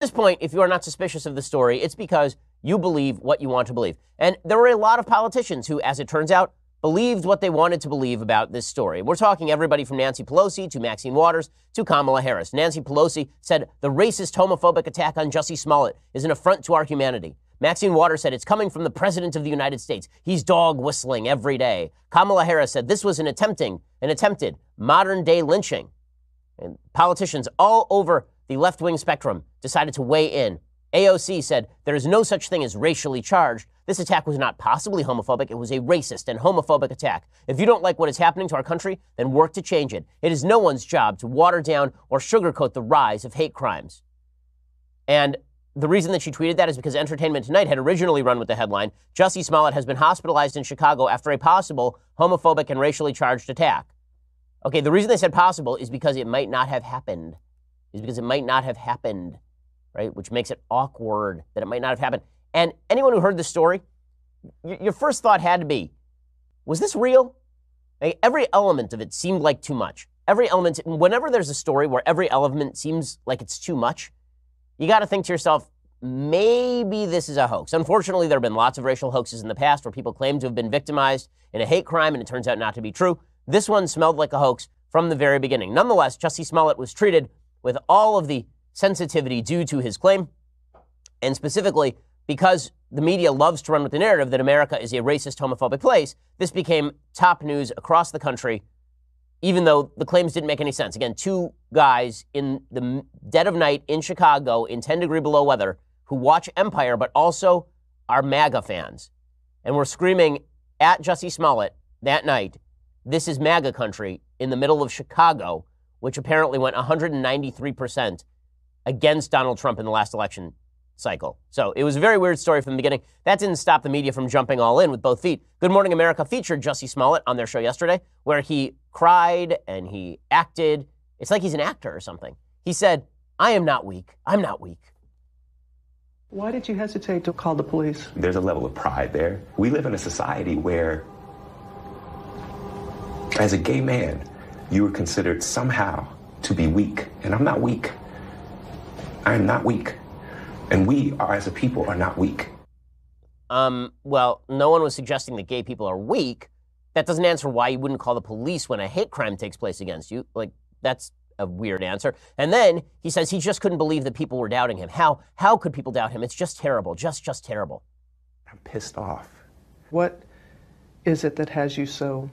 this point, if you are not suspicious of the story, it's because you believe what you want to believe. And there were a lot of politicians who, as it turns out, believed what they wanted to believe about this story. We're talking everybody from Nancy Pelosi to Maxine Waters to Kamala Harris. Nancy Pelosi said the racist, homophobic attack on Jussie Smollett is an affront to our humanity. Maxine Waters said it's coming from the President of the United States. He's dog whistling every day. Kamala Harris said this was an attempted modern-day lynching. And politicians all over the left-wing spectrum decided to weigh in. AOC said there is no such thing as racially charged. This attack was not possibly homophobic. It was a racist and homophobic attack. If you don't like what is happening to our country, then work to change it. It is no one's job to water down or sugarcoat the rise of hate crimes. And the reason that she tweeted that is because Entertainment Tonight had originally run with the headline, Jussie Smollett has been hospitalized in Chicago after a possible homophobic and racially charged attack. Okay, the reason they said possible is because it might not have happened. Right? Which makes it awkward that it might not have happened. And anyone who heard the story, your first thought had to be, was this real? Like, every element of it seemed like too much. Every element, whenever there's a story where every element seems like it's too much, you got to think to yourself, maybe this is a hoax. Unfortunately, there have been lots of racial hoaxes in the past where people claim to have been victimized in a hate crime, and it turns out not to be true. This one smelled like a hoax from the very beginning. Nonetheless, Jussie Smollett was treated with all of the sensitivity due to his claim, and specifically because the media loves to run with the narrative that America is a racist, homophobic place. This became top news across the country, even though the claims didn't make any sense. Again, two guys in the dead of night in Chicago in 10-degree below weather who watch Empire but also are MAGA fans, and were screaming at Jussie Smollett that night, "This is MAGA country," in the middle of Chicago, which apparently went 193% against Donald Trump in the last election cycle. So it was a very weird story from the beginning. That didn't stop the media from jumping all in with both feet. Good Morning America featured Jussie Smollett on their show yesterday, where he cried and he acted. It's like he's an actor or something. He said, "I am not weak. I'm not weak." Why did you hesitate to call the police? There's a level of pride there. We live in a society where, as a gay man, you are considered somehow to be weak. And I'm not weak. I am not weak. And we are, as a people, are not weak. Well, no one was suggesting that gay people are weak. That doesn't answer why you wouldn't call the police when a hate crime takes place against you. Like, that's a weird answer. And then he says he just couldn't believe that people were doubting him. How could people doubt him? It's just terrible. Just terrible. I'm pissed off. What is it that has you so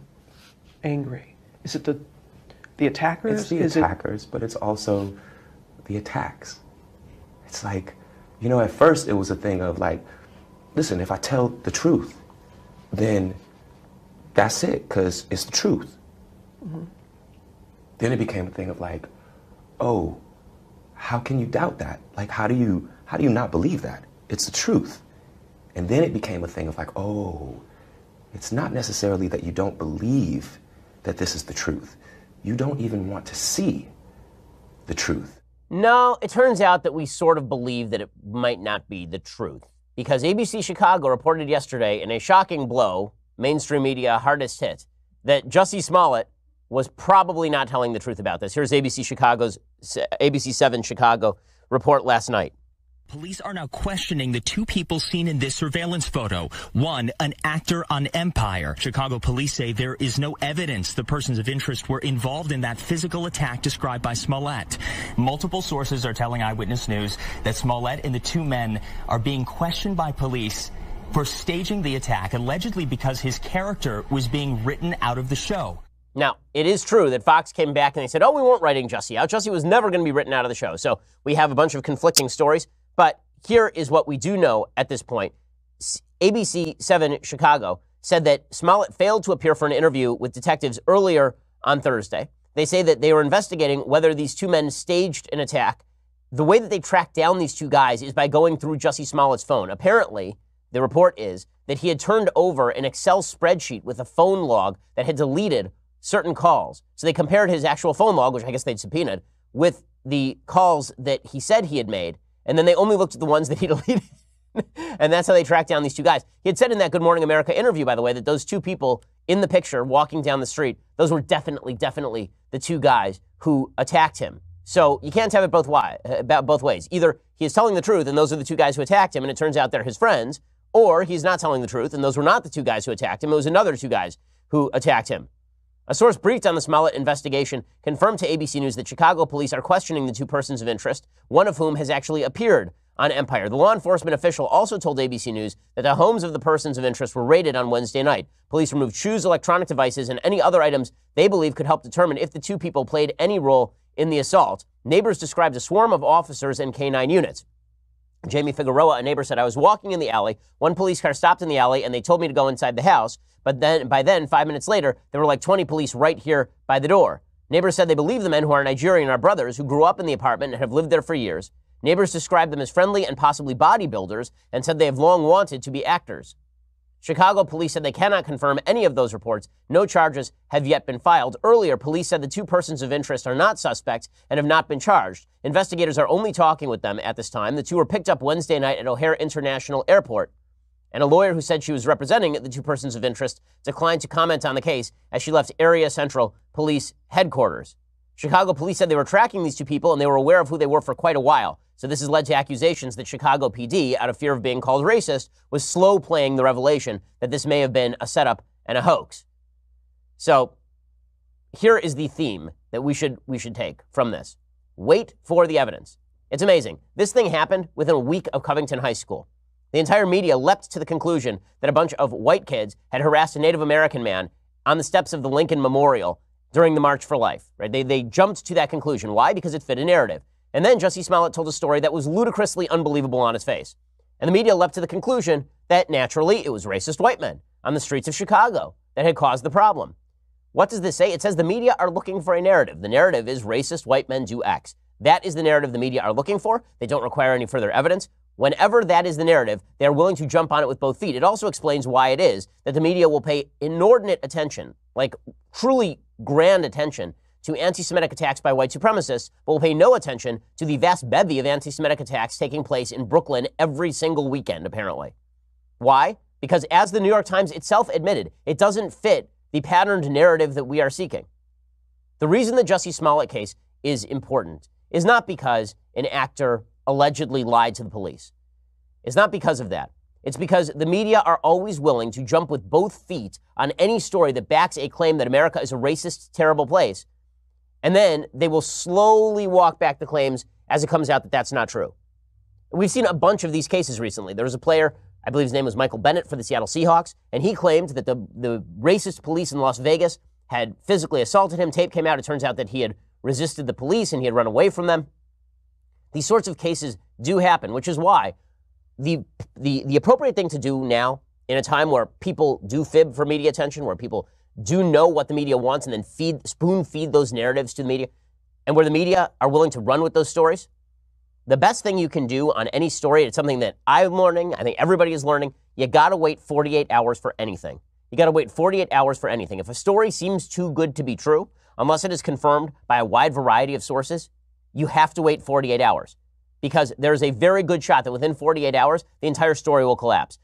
angry? Is it the attackers? It's the attackers, but it's also the attacks. It's like, at first it was a thing of like, listen, if I tell the truth, then that's it, because it's the truth. Mm-hmm. Then it became a thing of like, oh, how can you doubt that? Like, how do you not believe that? It's the truth. And then it became a thing of like, oh, it's not necessarily that you don't believe that this is the truth. You don't even want to see the truth. No, it turns out that we sort of believe that it might not be the truth, because ABC Chicago reported yesterday in a shocking blow, mainstream media hardest hit, that Jussie Smollett was probably not telling the truth about this. Here's ABC 7 Chicago report last night. Police are now questioning the two people seen in this surveillance photo. One, an actor on Empire. Chicago police say there is no evidence the persons of interest were involved in that physical attack described by Smollett. Multiple sources are telling Eyewitness News that Smollett and the two men are being questioned by police for staging the attack, allegedly because his character was being written out of the show. Now, it is true that Fox came back and they said, oh, we weren't writing Jussie out. Jussie was never going to be written out of the show. So we have a bunch of conflicting stories. But here is what we do know at this point. ABC 7 Chicago said that Smollett failed to appear for an interview with detectives earlier on Thursday. They say that they were investigating whether these two men staged an attack. The way that they tracked down these two guys is by going through Jussie Smollett's phone. Apparently, the report is that he had turned over an Excel spreadsheet with a phone log that had deleted certain calls. So they compared his actual phone log, which I guess they'd subpoenaed, with the calls that he said he had made. And then they only looked at the ones that he deleted. And that's how they tracked down these two guys. He had said in that Good Morning America interview, by the way, that those two people in the picture walking down the street, those were definitely the two guys who attacked him. So you can't have it both ways. Either he is telling the truth, and those are the two guys who attacked him, and it turns out they're his friends, or he's not telling the truth, and those were not the two guys who attacked him. It was another two guys who attacked him. A source briefed on the Smollett investigation confirmed to ABC News that Chicago police are questioning the two persons of interest, one of whom has actually appeared on Empire. The law enforcement official also told ABC News that the homes of the persons of interest were raided on Wednesday night. Police removed shoes, electronic devices, and any other items they believe could help determine if the two people played any role in the assault. Neighbors described a swarm of officers and K-9 units. Jamie Figueroa, a neighbor, said, "I was walking in the alley. One police car stopped in the alley, and they told me to go inside the house. But by then, 5 minutes later, there were like 20 police right here by the door." Neighbors said they believe the men who are Nigerian are brothers who grew up in the apartment and have lived there for years. Neighbors described them as friendly and possibly bodybuilders and said they have long wanted to be actors. Chicago police said they cannot confirm any of those reports. No charges have yet been filed. Earlier, police said the two persons of interest are not suspects and have not been charged. Investigators are only talking with them at this time. The two were picked up Wednesday night at O'Hare International Airport. And a lawyer who said she was representing the two persons of interest declined to comment on the case as she left Area Central Police Headquarters. Chicago police said they were tracking these two people and they were aware of who they were for quite a while. So this has led to accusations that Chicago PD, out of fear of being called racist, was slow playing the revelation that this may have been a setup and a hoax. So here is the theme that we should take from this. Wait for the evidence. It's amazing. This thing happened within a week of Covington High School. The entire media leapt to the conclusion that a bunch of white kids had harassed a Native American man on the steps of the Lincoln Memorial during the March for Life. Right? They jumped to that conclusion. Why? Because it fit a narrative. And then Jussie Smollett told a story that was ludicrously unbelievable on its face. And the media leapt to the conclusion that naturally it was racist white men on the streets of Chicago that had caused the problem. What does this say? It says the media are looking for a narrative. The narrative is racist white men do X. That is the narrative the media are looking for. They don't require any further evidence. Whenever that is the narrative, they are willing to jump on it with both feet. It also explains why it is that the media will pay inordinate attention, like truly grand attention, to anti-Semitic attacks by white supremacists, but will pay no attention to the vast bevy of anti-Semitic attacks taking place in Brooklyn every single weekend, apparently. Why? Because as the New York Times itself admitted, it doesn't fit the patterned narrative that we are seeking. The reason the Jussie Smollett case is important is not because an actor allegedly lied to the police. It's not because of that. It's because the media are always willing to jump with both feet on any story that backs a claim that America is a racist, terrible place. And then they will slowly walk back the claims as it comes out that that's not true. We've seen a bunch of these cases recently. There was a player, I believe his name was Michael Bennett for the Seattle Seahawks, and he claimed that the racist police in Las Vegas had physically assaulted him. Tape came out. It turns out that he had resisted the police and he had run away from them. These sorts of cases do happen, which is why the appropriate thing to do now, in a time where people do fib for media attention, where people do know what the media wants and then spoon feed those narratives to the media, and where the media are willing to run with those stories, the best thing you can do on any story, it's something that I'm learning, I think everybody is learning, you gotta wait 48 hours for anything. You gotta wait 48 hours for anything. If a story seems too good to be true, unless it is confirmed by a wide variety of sources, you have to wait 48 hours. Because there's a very good shot that within 48 hours, the entire story will collapse.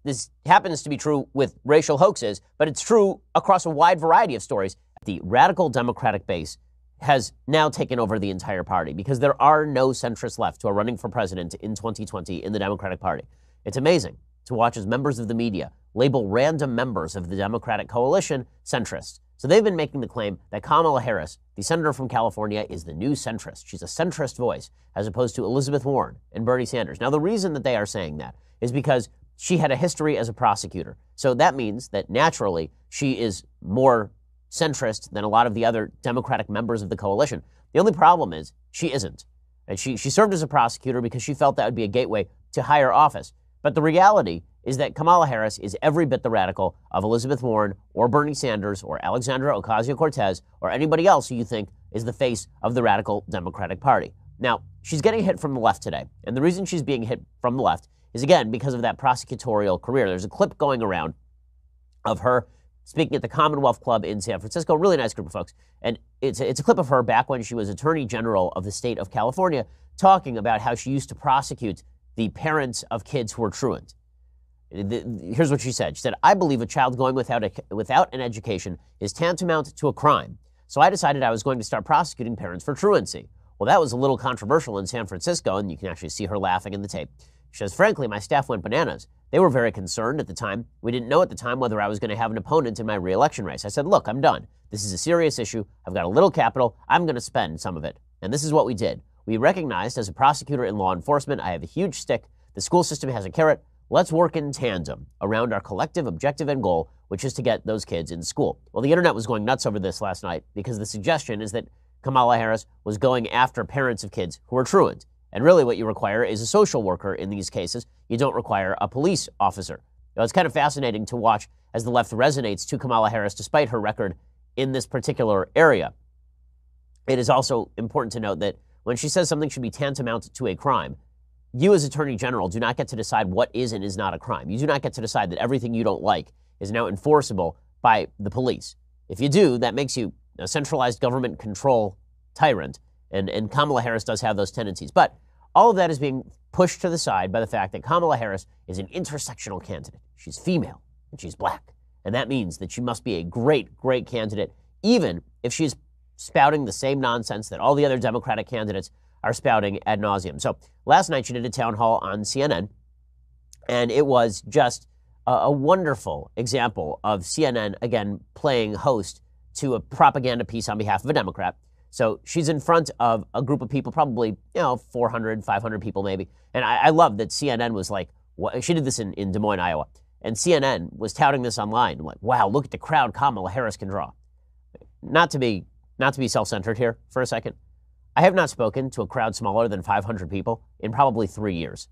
This happens to be true with racial hoaxes, but it's true across a wide variety of stories. The radical Democratic base has now taken over the entire party because there are no centrists left who are running for president in 2020 in the Democratic Party. It's amazing to watch as members of the media label random members of the Democratic coalition centrists. So they've been making the claim that Kamala Harris, the senator from California, is the new centrist. She's a centrist voice, as opposed to Elizabeth Warren and Bernie Sanders. Now, the reason that they are saying that is because she had a history as a prosecutor. So that means that naturally she is more centrist than a lot of the other Democratic members of the coalition. The only problem is she isn't. And she served as a prosecutor because she felt that would be a gateway to higher office. But the reality is that Kamala Harris is every bit the radical of Elizabeth Warren or Bernie Sanders or Alexandra Ocasio-Cortez or anybody else who you think is the face of the radical Democratic Party. Now, she's getting hit from the left today. And the reason she's being hit from the left is, again, because of that prosecutorial career. There's a clip going around of her speaking at the Commonwealth Club in San Francisco. Really nice group of folks. And it's a clip of her back when she was Attorney General of the state of California talking about how she used to prosecute the parents of kids who were truant. Here's what she said. She said, "I believe a child going without an education is tantamount to a crime. So I decided I was going to start prosecuting parents for truancy. Well, that was a little controversial in San Francisco, and you can actually see her laughing in the tape. She says, frankly, my staff went bananas. They were very concerned at the time. We didn't know at the time whether I was going to have an opponent in my re-election race. I said, look, I'm done. This is a serious issue. I've got a little capital. I'm going to spend some of it. And this is what we did. We recognized as a prosecutor in law enforcement, I have a huge stick. The school system has a carrot. Let's work in tandem around our collective objective and goal, which is to get those kids in school. Well, the internet was going nuts over this last night because the suggestion is that Kamala Harris was going after parents of kids who are truant. And really what you require is a social worker in these cases. You don't require a police officer. Now, it's kind of fascinating to watch as the left resonates to Kamala Harris despite her record in this particular area. It is also important to note that when she says something should be tantamount to a crime, you as Attorney General do not get to decide what is and is not a crime. You do not get to decide that everything you don't like is now enforceable by the police. If you do, that makes you a centralized government control tyrant, and Kamala Harris does have those tendencies. But all of that is being pushed to the side by the fact that Kamala Harris is an intersectional candidate. She's female and she's black. And that means that she must be a great, great candidate, even if she's spouting the same nonsense that all the other Democratic candidates are spouting ad nauseum. So last night she did a town hall on CNN, and it was just a wonderful example of CNN, again, playing host to a propaganda piece on behalf of a Democrat. So she's in front of a group of people, probably, 400, 500 people maybe. And I love that CNN was like, she did this in Des Moines, Iowa. And CNN was touting this online. I'm like, wow, look at the crowd Kamala Harris can draw. Not to be self-centered here for a second. I have not spoken to a crowd smaller than 500 people in probably 3 years.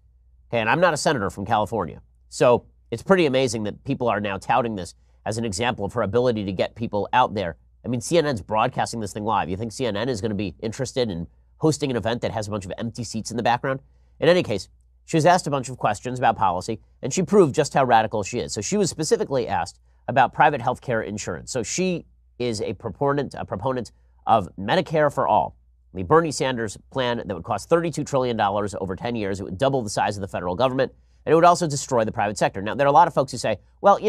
Okay, and I'm not a senator from California. So it's pretty amazing that people are now touting this as an example of her ability to get people out there. I mean, CNN's broadcasting this thing live. You think CNN is going to be interested in hosting an event that has a bunch of empty seats in the background? In any case, she was asked a bunch of questions about policy, and she proved just how radical she is. So she was specifically asked about private health care insurance. So she is a proponent of Medicare for all. The Bernie Sanders plan that would cost $32 trillion over 10 years. It would double the size of the federal government, and it would also destroy the private sector. Now, there are a lot of folks who say, well,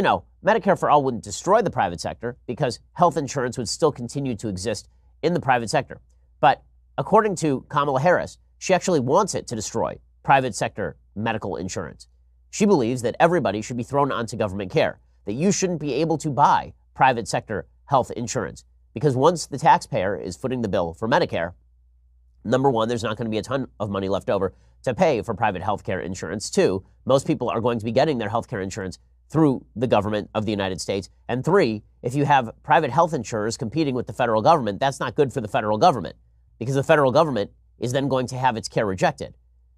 Medicare for all wouldn't destroy the private sector because health insurance would still continue to exist in the private sector. But according to Kamala Harris, she actually wants it to destroy private sector medical insurance. She believes that everybody should be thrown onto government care, that you shouldn't be able to buy private sector health insurance. Because once the taxpayer is footing the bill for Medicare, number one, there's not going to be a ton of money left over to pay for private health care insurance. Two, most people are going to be getting their health care insurance through the government of the United States. And three, if you have private health insurers competing with the federal government, that's not good for the federal government because the federal government is then going to have its care rejected.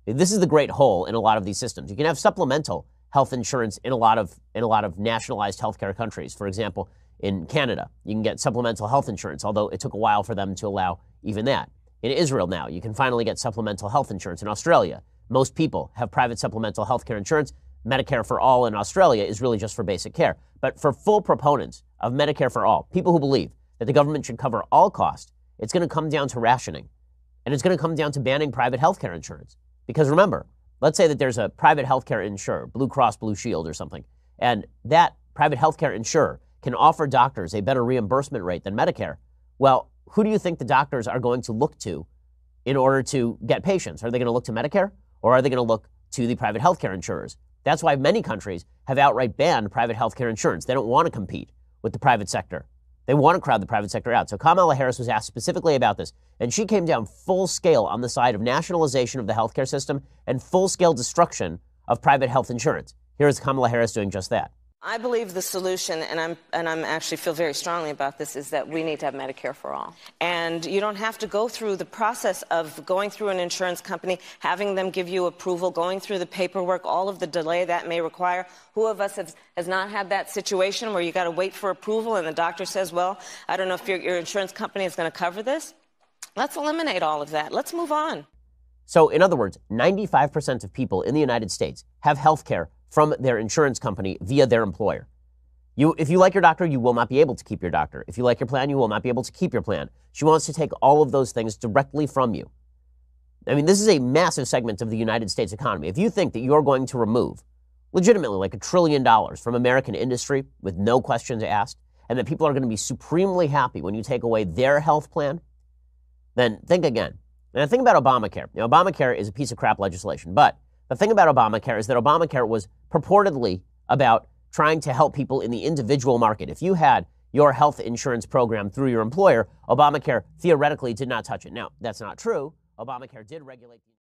This is the great hole in a lot of these systems. You can have supplemental health insurance in a lot of nationalized healthcare countries. For example, in Canada, you can get supplemental health insurance, although it took a while for them to allow even that. In Israel now, you can finally get supplemental health insurance. In Australia, most people have private supplemental health care insurance. Medicare for all in Australia is really just for basic care. But for full proponents of Medicare for all, people who believe that the government should cover all costs, it's going to come down to rationing. And it's going to come down to banning private health care insurance. Because remember, let's say that there's a private health care insurer, Blue Cross Blue Shield or something, and that private health care insurer can offer doctors a better reimbursement rate than Medicare. Well, who do you think the doctors are going to look to in order to get patients? Are they going to look to Medicare, or are they going to look to the private health care insurers? That's why many countries have outright banned private health care insurance. They don't want to compete with the private sector. They want to crowd the private sector out. So Kamala Harris was asked specifically about this, and she came down full scale on the side of nationalization of the healthcare system and full scale destruction of private health insurance. Here is Kamala Harris doing just that. I believe the solution, and I'm actually feel very strongly about this, is that we need to have Medicare for all. And you don't have to go through the process of going through an insurance company, having them give you approval, going through the paperwork, all of the delay that may require. Who of us has not had that situation where you got to wait for approval and the doctor says, well, I don't know if your insurance company is going to cover this? Let's eliminate all of that. Let's move on. So in other words, 95% of people in the United States have health care from their insurance company via their employer. If you like your doctor, you will not be able to keep your doctor. If you like your plan, you will not be able to keep your plan. She wants to take all of those things directly from you. I mean, this is a massive segment of the United States economy. If you think that you're going to remove legitimately like $1 trillion from American industry with no questions asked, and that people are going to be supremely happy when you take away their health plan, then think again. And the thing about Obamacare, Obamacare is a piece of crap legislation, but the thing about Obamacare is that Obamacare was purportedly about trying to help people in the individual market. If you had your health insurance program through your employer, Obamacare theoretically did not touch it. Now, that's not true. Obamacare did regulate